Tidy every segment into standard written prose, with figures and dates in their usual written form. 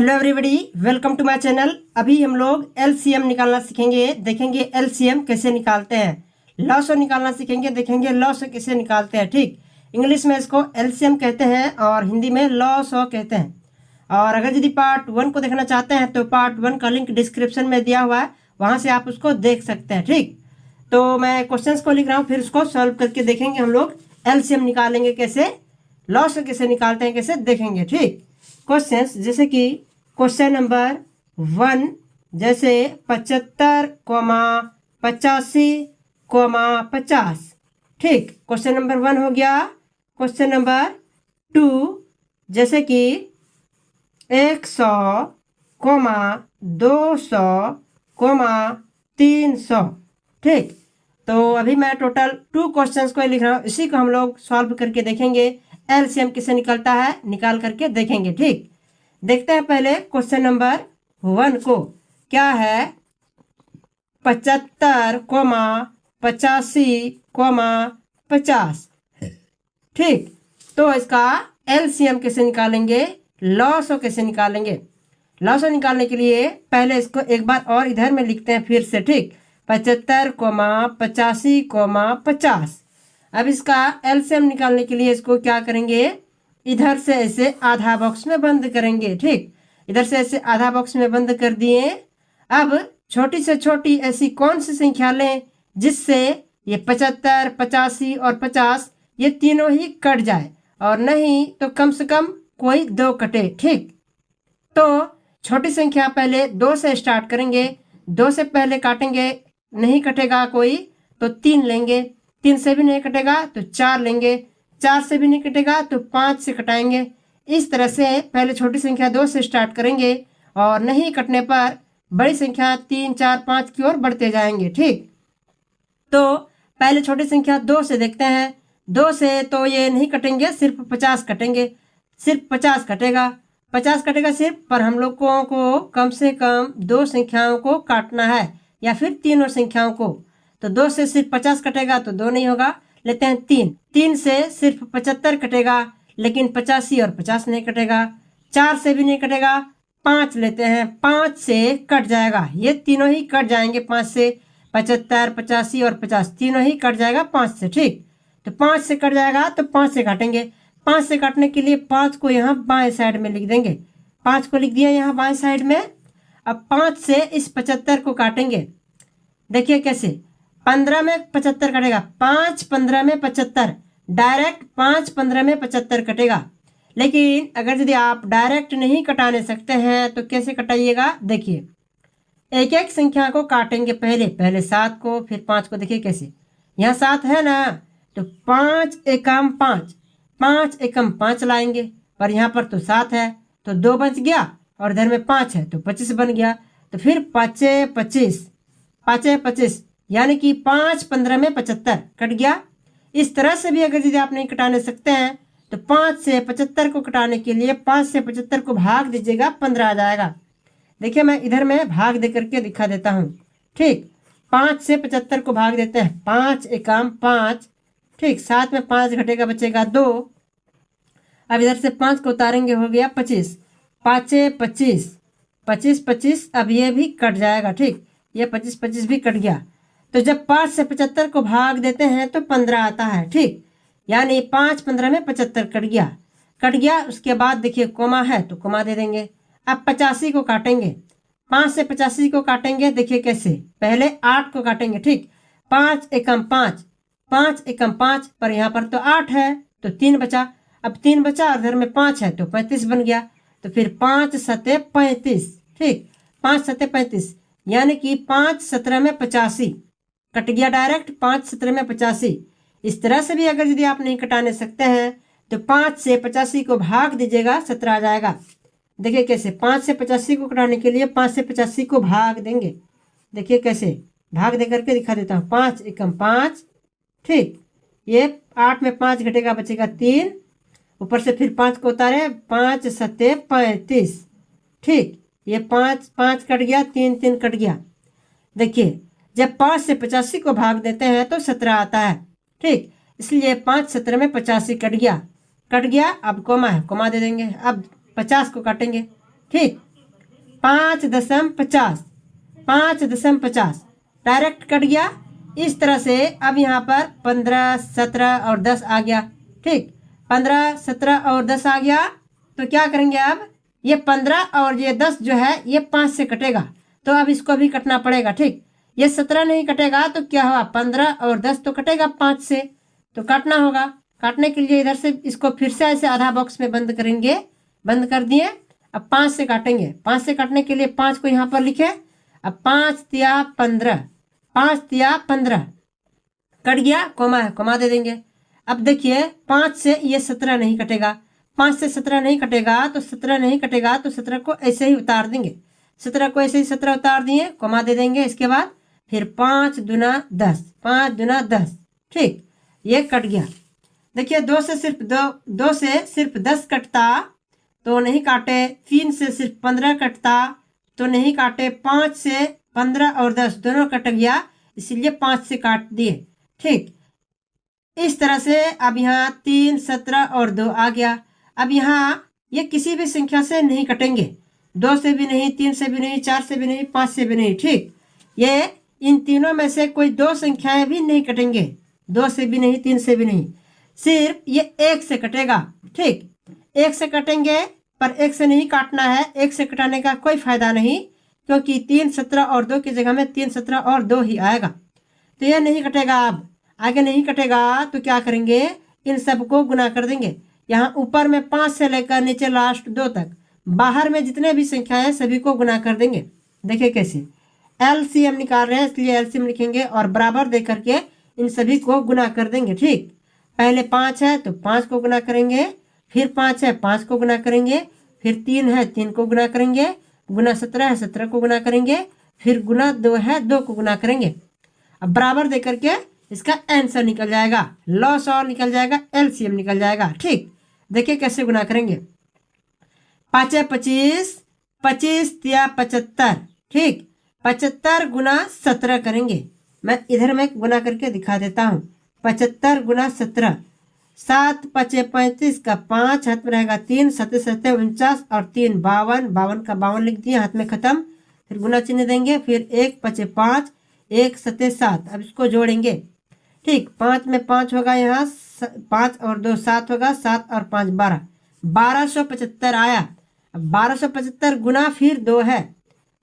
Hello everybody, welcome to my channel. अभी हम लोग एलसीएम निकालना सीखेंगे, देखेंगे एलसीएम कैसे निकालते हैं। लॉसो निकालना सीखेंगे, देखेंगे लॉसो कैसे निकालते हैं। ठीक, इंग्लिश में इसको एलसीएम कहते हैं और हिंदी में लॉसो कहते हैं। और अगर यदि पार्ट 1 को देखना चाहते हैं तो पार्ट 1 का लिंक डिस्क्रिप्शन में दिया हुआ है, वहाँ से आप उसको देख सकते हैं। ठीक, तो मैं क्वेश्चन को लिख रहा हूँ, फिर उसको सॉल्व करके देखेंगे हम लोग एलसीएम निकालेंगे कैसे, लॉसो कैसे निकालते हैं कैसे देखेंगे। ठीक, क्वेश्चंस जैसे कि क्वेश्चन नंबर 1, जैसे 75, 85, 50। ठीक, क्वेश्चन नंबर 1 हो गया। क्वेश्चन नंबर 2 जैसे कि 100, 200, 300। ठीक, तो अभी मैं टोटल 2 क्वेश्चंस को लिख रहा हूँ, इसी को हम लोग सॉल्व करके देखेंगे एलसीएम कैसे निकलता है, निकाल करके देखेंगे। ठीक, देखते हैं पहले क्वेश्चन नंबर 1 को। क्या है 75, 85, 50। ठीक, तो इसका एलसीएम कैसे निकालेंगे, लॉसो कैसे निकालेंगे। लॉसो निकालने के लिए पहले इसको एक बार और इधर में लिखते हैं फिर से। ठीक, 75, 85, 50। अब इसका एलसीएम निकालने के लिए इसको क्या करेंगे, इधर से ऐसे आधा बॉक्स में बंद करेंगे। ठीक, इधर से ऐसे आधा बॉक्स में बंद कर दिए। अब छोटी से छोटी ऐसी कौन सी संख्या लें जिससे ये 75, 85 और 50 ये तीनों ही कट जाए, और नहीं तो कम से कम कोई 2 कटे। ठीक, तो छोटी संख्या पहले 2 से स्टार्ट करेंगे। 2 से पहले काटेंगे, नहीं कटेगा कोई तो 3 लेंगे। 3 से भी नहीं कटेगा तो 4 लेंगे। 4 से भी नहीं कटेगा तो 5 से कटाएंगे। इस तरह से पहले छोटी संख्या 2 से स्टार्ट करेंगे और नहीं कटने पर बड़ी संख्या 3, 4, 5 की ओर बढ़ते जाएंगे। ठीक, तो पहले छोटी संख्या 2 से देखते हैं। 2 से तो ये नहीं कटेंगे, सिर्फ 50 कटेंगे। सिर्फ 50 कटेगा, 50 कटेगा सिर्फ, पर हम लोगों को कम से कम 2 संख्याओं को काटना है या फिर तीनों संख्याओं को। तो 2 से सिर्फ 50 कटेगा तो 2 नहीं होगा, लेते हैं 3। 3 से सिर्फ 75 कटेगा, लेकिन 85 और 50 नहीं कटेगा। 4 से भी नहीं कटेगा, 5 लेते हैं। 5 से कट जाएगा, ये तीनों ही कट जाएंगे 5 से। 75, 85 और 50 तीनों ही कट जाएगा 5 से। ठीक, तो 5 से कट जाएगा तो 5 से काटेंगे। 5 से काटने के लिए 5 को यहाँ बाएं साइड में लिख देंगे। 5 को लिख दिया यहाँ बाएं साइड में। अब 5 से इस 75 को काटेंगे। देखिए कैसे, 15 में 75 कटेगा, 5 15 में 75, डायरेक्ट 5 15 में 75 कटेगा। लेकिन अगर यदि आप डायरेक्ट नहीं कटाने सकते हैं तो कैसे कटाइएगा, देखिए एक एक संख्या को काटेंगे। पहले 7 को, फिर 5 को। देखिए कैसे, यहाँ 7 है ना, तो 5 एकम 5, 5 एकम 5 लाएंगे, पर यहाँ पर तो 7 है तो 2 बच गया, और इधर में 5 है तो 25 बन गया। तो फिर 5 25, 5 25, यानी कि 5 15 में 75 कट गया। इस तरह से भी अगर यदि आप नहीं कटाने सकते हैं तो 5 से 75 को कटाने के लिए 5 से 75 को भाग दीजिएगा, 15 आ जाएगा। देखिए मैं इधर में भाग दे करके दिखा देता हूँ। ठीक, 5 से 75 को भाग देते हैं, 5 एकम 5। ठीक, 7 में 5 घटेगा, बचेगा 2। अब इधर से 5 को उतारेंगे, हो गया 25। 5 25, 25 25, अब ये भी कट जाएगा। ठीक, ये 25 25 भी कट गया। तो जब 5 से 75 को भाग देते हैं तो 15 आता है। ठीक, यानी 5 15 में 75 कट गया। कट गया, उसके बाद देखिए कोमा है तो कोमा दे देंगे। अब 85 को काटेंगे। 5 से 85 को काटेंगे, देखिए कैसे, पहले 8 को काटेंगे। ठीक, 5 एकम 5, 5 एकम 5, पर यहाँ पर तो 8 है तो 3 बचा। अब 3 बचा और इधर में 5 है तो 35 बन गया। तो फिर 5 सते 35। ठीक, 5 सते 35, यानी कि 5 17 में 85 कट गया डायरेक्ट, 5 17 में 85। इस तरह से भी अगर यदि आप नहीं कटाने सकते हैं तो 5 से 85 को भाग दीजिएगा, 17 आ जाएगा। देखिए कैसे, 5 से 85 को कटाने के लिए 5 से 85 को भाग देंगे। देखिए कैसे, भाग दे करके दिखा देता हूँ। 5 एकम 5। ठीक, ये 8 में 5 घटेगा, बचेगा 3। ऊपर से फिर 5 को उतारे, 5 सते 35। ठीक, ये 5 5 कट गया, 3 3 कट गया। देखिए जब 5 से 85 को भाग देते हैं तो 17 आता है। ठीक, इसलिए 5 17 में 85 कट गया। अब कोमा है, कोमा दे देंगे। अब 50 को काटेंगे। ठीक, 5.50, 5.50 डायरेक्ट कट गया। इस तरह से अब यहाँ पर 15, 17 और 10 आ गया। ठीक, 15, 17 और 10 आ गया। तो क्या करेंगे, अब ये 15 और ये 10 जो है ये 5 से कटेगा, तो अब इसको भी कटना पड़ेगा। ठीक, ये 17 नहीं कटेगा तो क्या हुआ, 15 और 10 तो कटेगा 5 से, तो काटना होगा। काटने के लिए इधर से इसको फिर से ऐसे आधा बॉक्स में बंद करेंगे, बंद कर दिए। अब 5 से काटेंगे। 5 से काटने के लिए 5 को यहाँ पर लिखे। अब 5 तिया 15, 5 तिया 15 कट गया, कोमा है, कोमा दे देंगे। अब देखिए 5 से ये 17 नहीं कटेगा, 5 से 17 नहीं कटेगा, तो 17 नहीं कटेगा तो 17 को ऐसे ही उतार देंगे। 17 को ऐसे ही 17 उतार दिए, कोमा दे देंगे। इसके बाद फिर 5 दूना 10, 5 दूना 10। ठीक, ये कट गया। देखिए 2 से सिर्फ 10 कटता तो नहीं काटे, 3 से सिर्फ 15 कटता तो नहीं काटे, 5 से 15 और 10 दोनों कट गया, इसीलिए 5 से काट दिए। ठीक, इस तरह से अब यहाँ 3, 17 और 2 आ गया। अब यहाँ ये किसी भी संख्या से नहीं कटेंगे, 2 से भी नहीं, 3 से भी नहीं, 4 से भी नहीं, 5 से भी नहीं। ठीक, ये इन तीनों में से कोई 2 संख्याएं भी नहीं कटेंगे, 2 से भी नहीं, 3 से भी नहीं, सिर्फ ये 1 से कटेगा। ठीक, 1 से कटेंगे, पर 1 से नहीं काटना है। 1 से कटाने का कोई फायदा नहीं, क्योंकि 3, 17 और 2 की जगह में 3, 17 और 2 ही आएगा, तो यह नहीं कटेगा। अब आगे नहीं कटेगा तो क्या करेंगे, इन सबको गुना कर देंगे। यहाँ ऊपर में 5 से लेकर नीचे लास्ट 2 तक, बाहर में जितने भी संख्याएं सभी को गुना कर देंगे। देखिए कैसे, एलसीएम निकाल रहे हैं इसलिए एलसीएम लिखेंगे और बराबर दे करके इन सभी को गुना कर देंगे। ठीक, पहले 5 है तो 5 को गुना करेंगे, फिर 5 है 5 को गुना करेंगे, फिर 3 है 3 को गुना करेंगे, गुना 17 है 17 को गुना करेंगे, फिर गुना 2 है 2 को गुना करेंगे। अब बराबर दे करके इसका आंसर निकल जाएगा, लॉस और निकल जाएगा, एलसीएम निकल जाएगा। ठीक, देखिए कैसे गुना करेंगे। 5 25, 25 तिया 75। ठीक, 75 गुना 17 करेंगे। मैं इधर में गुना करके दिखा देता हूँ। 75 गुना 17, 7 5 35 का 5 हाथ में रहेगा 3, 7 7 49 और 3 52, 52 का 52 लिख दिया, हाथ में खत्म। फिर गुना चिन्ह देंगे, फिर 1 5 5, 1 7 7। अब इसको जोड़ेंगे। ठीक, 5 में 5 होगा, यहाँ 5 और 2 7 होगा, 7 और 5 12, 1275 आया। अब 1275 गुना फिर 2 है,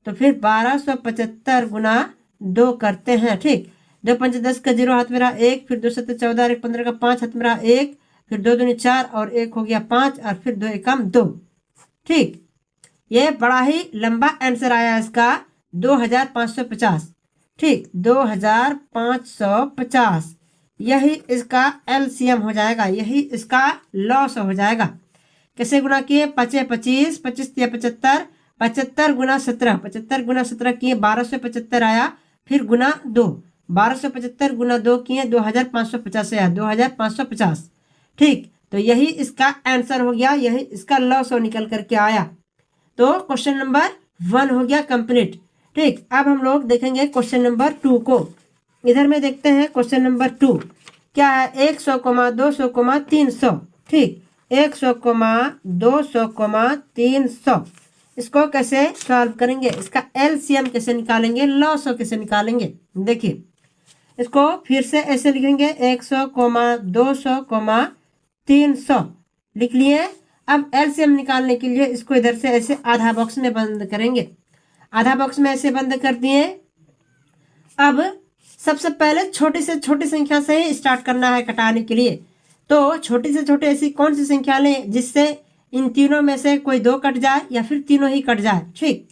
तो फिर 1275 गुना 2 करते हैं। ठीक, 2 5 10 का 0 हाथ में रहा 1, फिर 2 7 14 और 1 15 का 5 हाथ में रहा 1, फिर 2 दूनी 4 और 1 हो गया 5 और फिर 2 एकम 2। ठीक, ये बड़ा ही लंबा आंसर आया इसका, 2550। ठीक, 2550 यही इसका एलसीएम हो जाएगा, यही इसका लॉस हो जाएगा। कैसे गुना किए, 5 25, 25 तिया 75, 75 गुना 17, 75 गुना 17 किए 1275 आया, फिर गुना 2, 1275 गुना 2 किए 2550 आया, 2550। ठीक, तो यही इसका आंसर हो गया, यही इसका लॉस निकल करके आया। तो क्वेश्चन नंबर 1 हो गया कंप्लीट। ठीक, अब हम लोग देखेंगे क्वेश्चन नंबर 2 को। इधर में देखते हैं क्वेश्चन नंबर 2 क्या है, 100, 200, 300। ठीक, 100, 200, 300 इसको कैसे सॉल्व करेंगे, इसका एलसीएम कैसे निकालेंगे, लॉस कैसे निकालेंगे। देखिए इसको फिर से ऐसे लिखेंगे, 100, 200, 300 लिख लिए। अब एलसीएम निकालने के लिए इसको इधर से ऐसे आधा बॉक्स में बंद करेंगे, आधा बॉक्स में ऐसे बंद कर दिए। अब सबसे पहले छोटी से छोटी संख्या से ही स्टार्ट करना है कटाने के लिए। तो छोटी से छोटी ऐसी कौन सी संख्या लें जिससे इन तीनों में से कोई 2 कट जाए या फिर तीनों ही कट जाए। ठीक,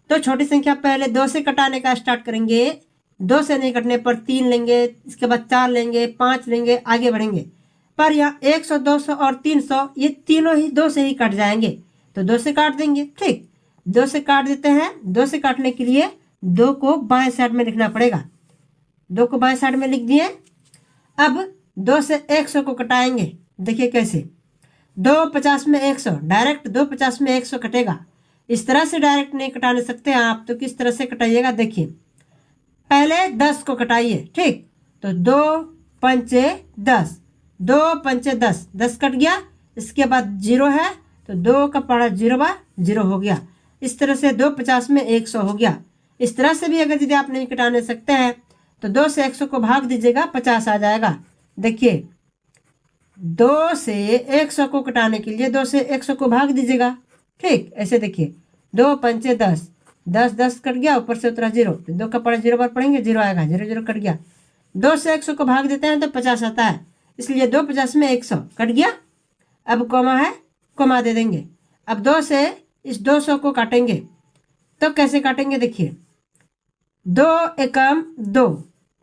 तो छोटी संख्या पहले 2 से कटाने का स्टार्ट करेंगे। 2 से नहीं कटने पर 3 लेंगे, इसके बाद 4 लेंगे, 5 लेंगे, आगे बढ़ेंगे। पर यहाँ 100, 200 और 300 ये तीनों ही 2 से ही कट जाएंगे, तो 2 से काट देंगे। ठीक, 2 से काट देते हैं। 2 से काटने के लिए 2 को बाएं साइड में लिखना पड़ेगा, 2 को बाएं साइड में लिख दिए। अब 2 से 100 को कटाएंगे। देखिए कैसे, 2 50 में 100, डायरेक्ट 2 50 में 100 कटेगा। इस तरह से डायरेक्ट नहीं कटा सकते आप, तो किस तरह से कटाइएगा देखिए। पहले 10 को कटाइए। ठीक, तो 2 पंचे 10, 2 पंचे 10, 10 कट गया। इसके बाद 0 है तो 2 का पड़ा 0 0 हो गया। इस तरह से 2 50 में 100 हो गया। इस तरह से भी अगर यदि आप नहीं घटाने सकते हैं तो 2 से 100 को भाग दीजिएगा, 50 आ जाएगा। देखिए 2 से 100 को घटाने के लिए 2 से 100 को भाग दीजिएगा। ठीक, ऐसे देखिए 2 पंचे 10, 10 10 कट गया, ऊपर से उतरा 0, 2 का पड़ा 0 बार पढ़ेंगे 0 आएगा, 0 0 कट गया। 2 से 100 को भाग देते हैं तो 50 आता है, इसलिए 2 50 में 100 कट गया। अब कॉमा है, कॉमा दे देंगे। अब 2 से इस 200 को काटेंगे तो कैसे काटेंगे, देखिए 2 एकम 2,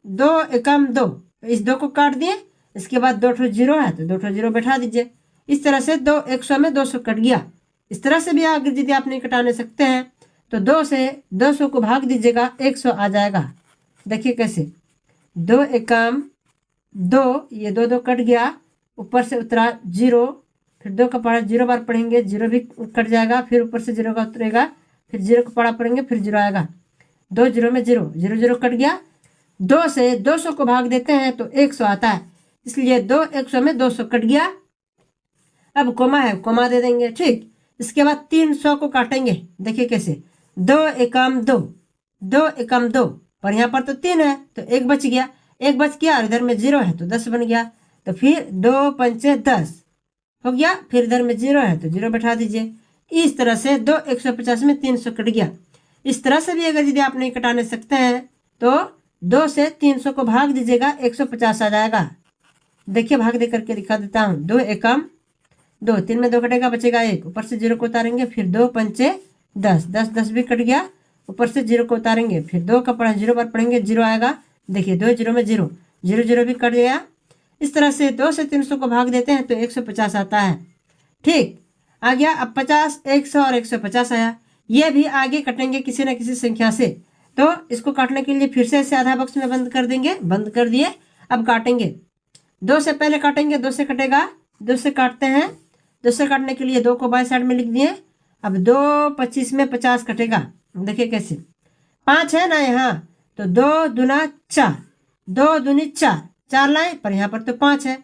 2 एकम 2, इस 2 को काट दिए। इसके बाद 2 0 है तो 2 0 बैठा दीजिए। इस तरह से 2 100 में 200 कट गया। इस तरह से भी अगर यदि आप नहीं कटाने सकते हैं तो 2 से 200 को भाग दीजिएगा, 100 आ जाएगा। देखिए कैसे 2 एकम 2, ये 2 2 कट गया, ऊपर से उतरा 0, फिर 2 का पढ़ा 0 बार पढ़ेंगे 0 भी कट जाएगा, फिर ऊपर से 0 का उतरेगा, फिर 0 का पढ़ा पढ़ेंगे फिर 0 आएगा। 2 0 में 0, 0 0 कट गया। 2 से 200 को भाग देते हैं तो 100 आता है, इसलिए 2 100 में 200 कट गया। अब कोमा है, कोमा दे देंगे। ठीक, इसके बाद 300 को काटेंगे। देखिए कैसे 2 एकम 2, 2 एकम 2, पर यहाँ पर तो 3 है तो 1 बच गया, 1 बच गया और इधर में 0 है तो 10 बन गया। तो फिर 2 पंचे 10 हो गया, फिर इधर में 0 है तो 0 बैठा दीजिए। इस तरह से 2 150 में 300 कट गया। इस तरह से भी अगर यदि आप नहीं कटाने सकते हैं तो 2 से 300 को भाग दीजिएगा, 150 आ जाएगा। देखिए भाग दे करके दिखा देता हूँ। 2 एकम 2, 3 में 2 कटेगा, बचेगा 1, ऊपर से 0 को उतारेंगे, फिर 2 पंचे 10, 10 10 भी कट गया, ऊपर से 0 को उतारेंगे, फिर 2 का पढ़ा 0 बार पढ़ेंगे 0 आएगा। देखिए 2 0 में 0, 0 0 भी कट गया। इस तरह से 2 से 300 को भाग देते हैं तो 150 आता है। ठीक, आ गया। अब 50, 100 और 150 आया। ये भी आगे कटेंगे किसी न किसी संख्या से, तो इसको काटने के लिए फिर से इसे आधा बॉक्स में बंद कर देंगे, बंद कर दिए। अब काटेंगे, 2 से पहले काटेंगे, 2 से कटेगा, 2 से काटते हैं। 2 से काटने के लिए 2 को बाएं साइड में लिख दिए। अब 2 25 में 50 कटेगा। देखिए कैसे 5 है ना यहाँ, तो 2 दूना 4, 2 दूनी 4, 4 लाए, पर यहाँ पर तो 5 है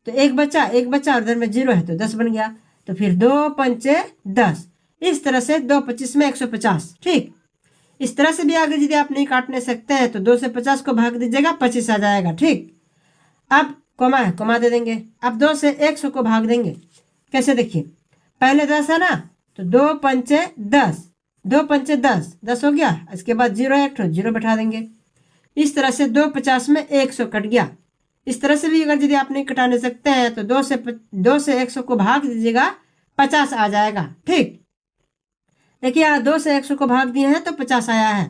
तो 1 बचा, 1 बचा और इधर में 0 है तो 10 बन गया। तो फिर 2 पंचे 10, इस तरह से 2 25 में 150। ठीक, इस तरह से भी अगर यदि आप नहीं काटने सकते हैं तो 2 से 50 को भाग दीजिएगा, 25 आ जाएगा। ठीक, अब कोमा है, कोमा दे देंगे। अब 2 से 100 को भाग देंगे। कैसे, देखिए पहले 10 है ना, तो 2 पंचे 10, 2 पंचे 10, 10 हो गया। इसके बाद 0 है, 0 बैठा देंगे। इस तरह से 2 50 में 100 कट गया। इस तरह से भी अगर यदि आप नहीं कटाने सकते हैं तो 2 से 100 को भाग दीजिएगा, 50 आ जाएगा। ठीक, देखिए यहाँ 2 से 100 को भाग दिए हैं तो 50 आया है।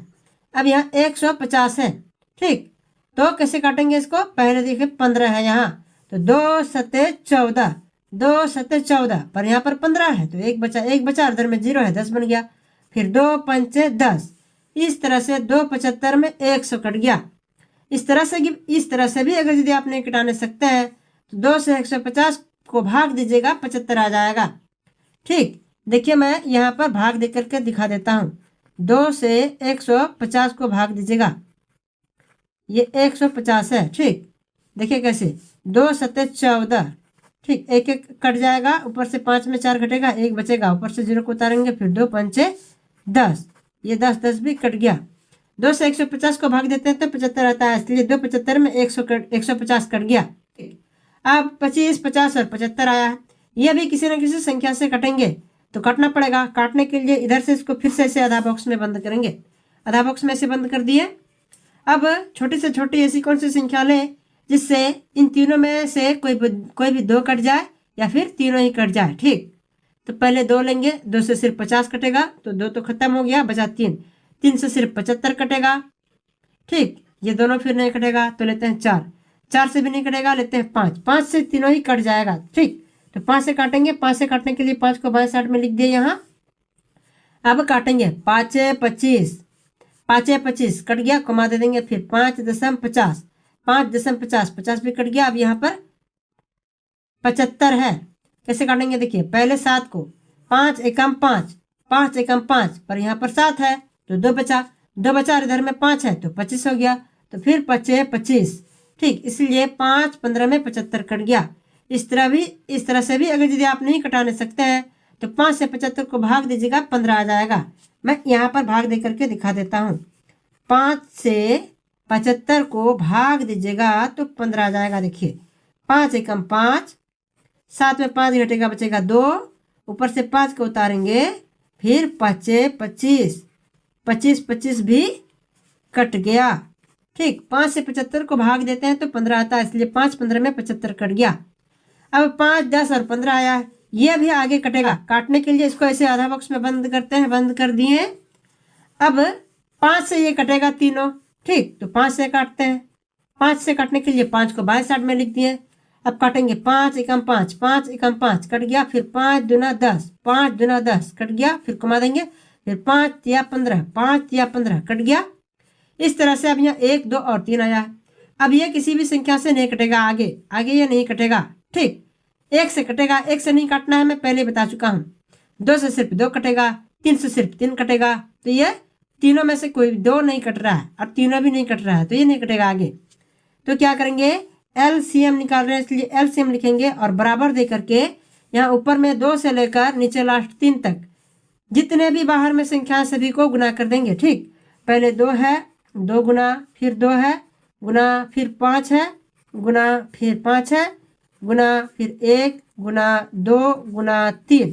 अब यहाँ 150 है। ठीक, तो कैसे काटेंगे इसको, पहले देखिए 15 है यहाँ, तो 2 सत्ते 14, 2 सत्ते 14, पर यहाँ पर 15 है तो 1 बचा, 1 बचा, इधर में 0 है, 10 बन गया। फिर 2 पंचे 10, इस तरह से 2 75 में 100 कट गया। इस तरह से भी अगर यदि आप नहीं कटाने सकते हैं तो 2 से 150 को भाग दीजिएगा, 75 आ जाएगा। ठीक, देखिए मैं यहाँ पर भाग दे करके दिखा देता हूँ। 2 से 150 को भाग दीजिएगा, ये 150 है। ठीक, देखिए कैसे 2 सत्ते 14। ठीक, 1 1 कट जाएगा, ऊपर से 5 में 4 घटेगा, 1 बचेगा, ऊपर से 0 को उतारेंगे, फिर 2 पंचे 10, ये 10 10 भी कट गया। 2 से 150 को भाग देते हैं तो 75 आता है, इसलिए 2 75 में 150 कट गया। अब 25 50 और 75 आया है। यह भी किसी न किसी संख्या से कटेंगे तो काटना पड़ेगा। काटने के लिए इधर से इसको फिर से ऐसे आधा बॉक्स में बंद करेंगे, आधा बॉक्स में ऐसे बंद कर दिए। अब छोटी से छोटी ऐसी कौन सी संख्या लें जिससे इन तीनों में से कोई भी 2 कट जाए या फिर तीनों ही कट जाए। ठीक, तो पहले 2 लेंगे, 2 से सिर्फ 50 कटेगा तो 2 तो खत्म हो गया, बचा 3, 3 से सिर्फ 75 कटेगा। ठीक, ये दोनों फिर नहीं कटेगा तो लेते हैं 4, 4 से भी नहीं कटेगा, लेते हैं 5, 5 से तीनों ही कट जाएगा। ठीक, तो 5 से काटेंगे, 5 से काटने के लिए 5 को बाएं साइड में लिख दिए यहाँ। अब काटेंगे 5 25, 5 25 कट गया, कमा दे देंगे। फिर 5.50, 5.50, 50 भी कट गया। अब यहाँ पर 75 है। कैसे काटेंगे, देखिए पहले 7 को 5 एकम 5, 5 एकम 5, पर यहाँ पर 7 है तो 2 बचा, 2 बचा और इधर में 5 है तो 25 हो गया। तो फिर 5 25। ठीक, इसलिए 5 15 में 75 कट गया। इस तरह से भी अगर यदि आप नहीं कटाने सकते हैं तो 5 से 75 को भाग दीजिएगा, 15 आ जाएगा। मैं यहाँ पर भाग दे करके दिखा देता हूँ। 5 से 75 को भाग दीजिएगा तो 15 आ जाएगा। देखिए 5 एकम 5, साथ में 5 घटेगा बचेगा 2, ऊपर से 5 को उतारेंगे, फिर 5 25, 25 25 भी कट गया। ठीक, 5 से 75 को भाग देते हैं तो 15 आता है, इसलिए 5 15 में 75 कट गया। अब 5 10 और 15 आया, ये भी आगे कटेगा। काटने के लिए इसको ऐसे आधा बॉक्स में बंद करते हैं, बंद कर दिए। अब 5 से ये कटेगा तीनों। ठीक, तो 5 से काटते हैं। 5 से काटने के लिए 5 को बाएं साइड में लिख दिए। अब काटेंगे 5 एकम 5, 5 एकम 5 कट गया, फिर 5 दूना 10, 5 दूना 10 कट गया, फिर कमा देंगे, फिर 5 या 15, 5 या 15 कट गया। इस तरह से अब यहाँ 1 2 और 3 आया। अब ये किसी भी संख्या से नहीं कटेगा, आगे ये नहीं कटेगा। ठीक, 1 से कटेगा, 1 से नहीं काटना है, मैं पहले बता चुका हूँ। 2 से सिर्फ 2 कटेगा, 3 से सिर्फ 3 कटेगा, तो ये तीनों में से कोई 2 नहीं कट रहा है और तीनों भी नहीं कट रहा है, तो ये नहीं कटेगा आगे। तो क्या करेंगे, LCM निकाल रहे हैं इसलिए LCM लिखेंगे और बराबर दे करके यहाँ ऊपर में 2 से लेकर नीचे लास्ट 3 तक जितने भी बाहर में संख्या सभी को गुना कर देंगे। ठीक, पहले 2 है, 2 गुना, फिर 2 है गुना, फिर 5 है गुना, फिर 5 है गुना, फिर 1 गुना 2 गुना 3।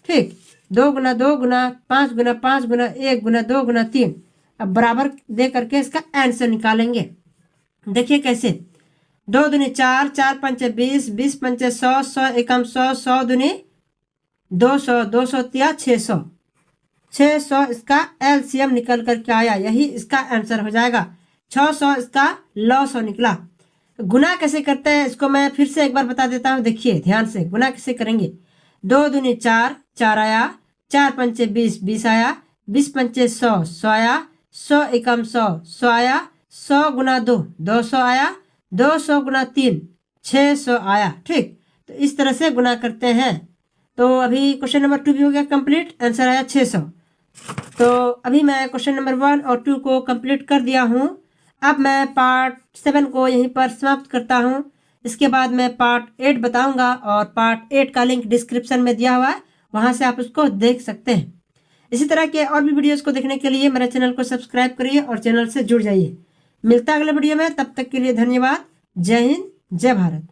ठीक, 2 गुना 2 गुना 5 गुना 5 गुना 1 गुना 2 गुना 3। अब बराबर दे करके इसका आंसर निकालेंगे। देखिए कैसे, 2 दूनी 4, 4 पंचे 20, 20 पंचे 100, 100 एकम 100, 100 दूनी 200, 200 तिया 600, 600 इसका LCM निकल करके आया। यही इसका आंसर हो जाएगा। 600 इसका लॉस निकला। गुना कैसे करते हैं इसको मैं फिर से एक बार बता देता हूँ। देखिए ध्यान से गुना कैसे करेंगे। 2 दूनी 4, 4 आया, 4 पंचे 20, 20 आया, 20 पंचे 100, 100 आया, 100 एकम 100, 100 आया, 100 गुना 2, 200 आया, 200 गुना 3, 600 आया। ठीक, तो इस तरह से गुना करते हैं। तो अभी क्वेश्चन नंबर 2 भी हो गया कंप्लीट, आंसर आया 600। तो अभी मैं क्वेश्चन नंबर 1 और 2 को कंप्लीट कर दिया हूँ। अब मैं पार्ट 7 को यहीं पर समाप्त करता हूँ। इसके बाद मैं पार्ट 8 बताऊंगा और पार्ट 8 का लिंक डिस्क्रिप्शन में दिया हुआ है, वहां से आप उसको देख सकते हैं। इसी तरह के और भी वीडियोस को देखने के लिए मेरे चैनल को सब्सक्राइब करिए और चैनल से जुड़ जाइए। मिलता है अगले वीडियो में, तब तक के लिए धन्यवाद। जय हिंद, जय भारत।